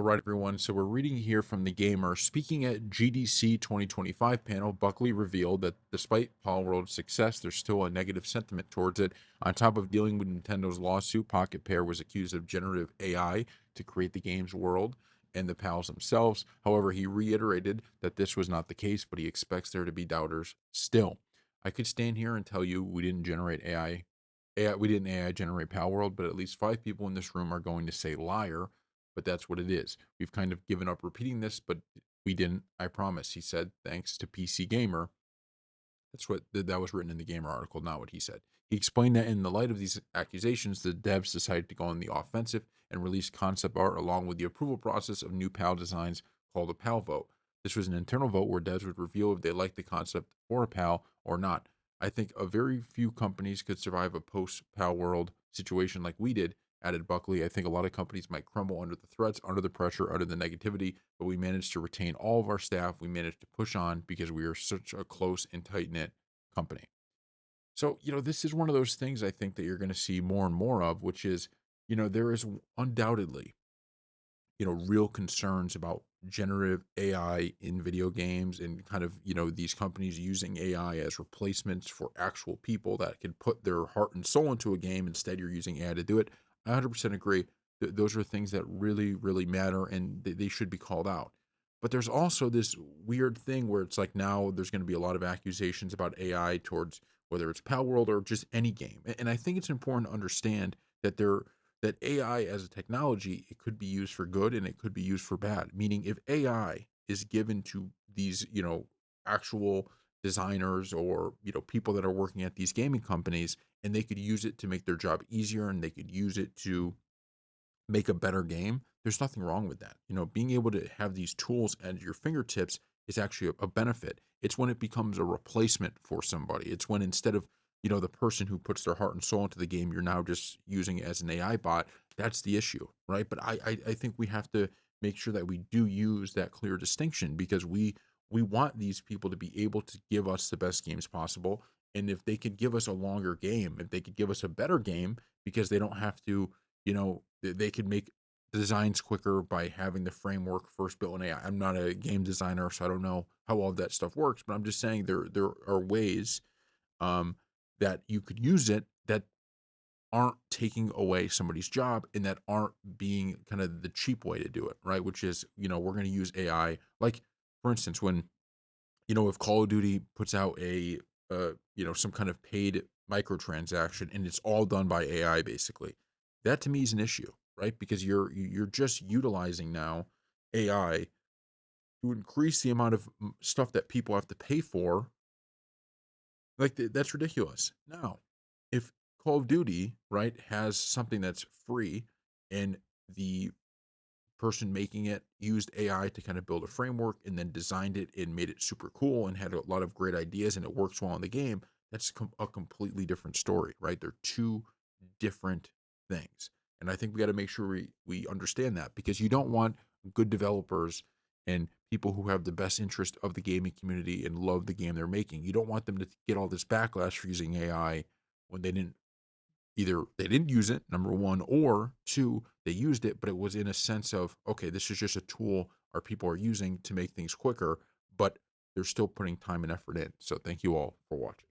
Right, everyone. So we're reading here from the Gamer. Speaking at GDC 2025 panel, Buckley revealed that despite Palworld's success, there's still a negative sentiment towards it. On top of dealing with Nintendo's lawsuit, Pocket Pair was accused of generative AI to create the game's world and the pals themselves. However, he reiterated that this was not the case, but he expects there to be doubters still. I could stand here and tell you we didn't generate AI. We didn't AI generate Palworld, but at least five people in this room are going to say liar, but that's what it is. We've kind of given up repeating this, but we didn't, I promise. He said, thanks to PC Gamer. That's what that was written in the Gamer article, not what he said. He explained that in the light of these accusations, the devs decided to go on the offensive and release concept art along with the approval process of new PAL designs called a PAL vote. This was an internal vote where devs would reveal if they liked the concept for a PAL or not. I think a very few companies could survive a post PAL world situation like we did, added Buckley. I think a lot of companies might crumble under the threats, under the pressure, under the negativity, but we managed to retain all of our staff. We managed to push on because we are such a close and tight knit company. So, this is one of those things I think that you're going to see more and more of, which is, there is undoubtedly, real concerns about generative AI in video games and kind of, these companies using AI as replacements for actual people that can put their heart and soul into a game. Instead, you're using AI to do it. I 100% agree. Those are things that really, really matter and they should be called out. But there's also this weird thing where it's like now there's going to be a lot of accusations about AI towards whether it's Palworld or just any game. And I think it's important to understand that that AI as a technology, it could be used for good and it could be used for bad. Meaning if AI is given to these, actual designers or, people that are working at these gaming companies and they could use it to make their job easier and they could use it to make a better game, there's nothing wrong with that. Being able to have these tools at your fingertips is actually a benefit. It's when it becomes a replacement for somebody. It's when instead of, the person who puts their heart and soul into the game, you're now just using it as an AI bot. That's the issue, right? But I think we have to make sure that we do use that clear distinction because we want these people to be able to give us the best games possible. And if they could give us a longer game, if they could give us a better game because they don't have to they could make designs quicker by having the framework first built in AI. I'm not a game designer, so I don't know how all of that stuff works, but I'm just saying there are ways um, that you could use it that aren't taking away somebody's job and that aren't being kind of the cheap way to do it, right? Which is, we're going to use AI. Like, for instance, when if Call of Duty puts out some kind of paid microtransaction and it's all done by AI basically, that to me is an issue, right? Because you're just utilizing now AI to increase the amount of stuff that people have to pay for. Like that's ridiculous. Now, if Call of Duty, right, has something that's free and the person making it used AI to kind of build a framework and then designed it and made it super cool and had a lot of great ideas and it works well in the game, that's a completely different story, right? They're two different things. And I think we got to make sure we understand that because you don't want good developers and people who have the best interest of the gaming community and love the game they're making. You don't want them to get all this backlash for using AI when they didn't use it, number one, or two, they used it, but it was in a sense of, okay, this is just a tool our people are using to make things quicker, but they're still putting time and effort in. So thank you all for watching.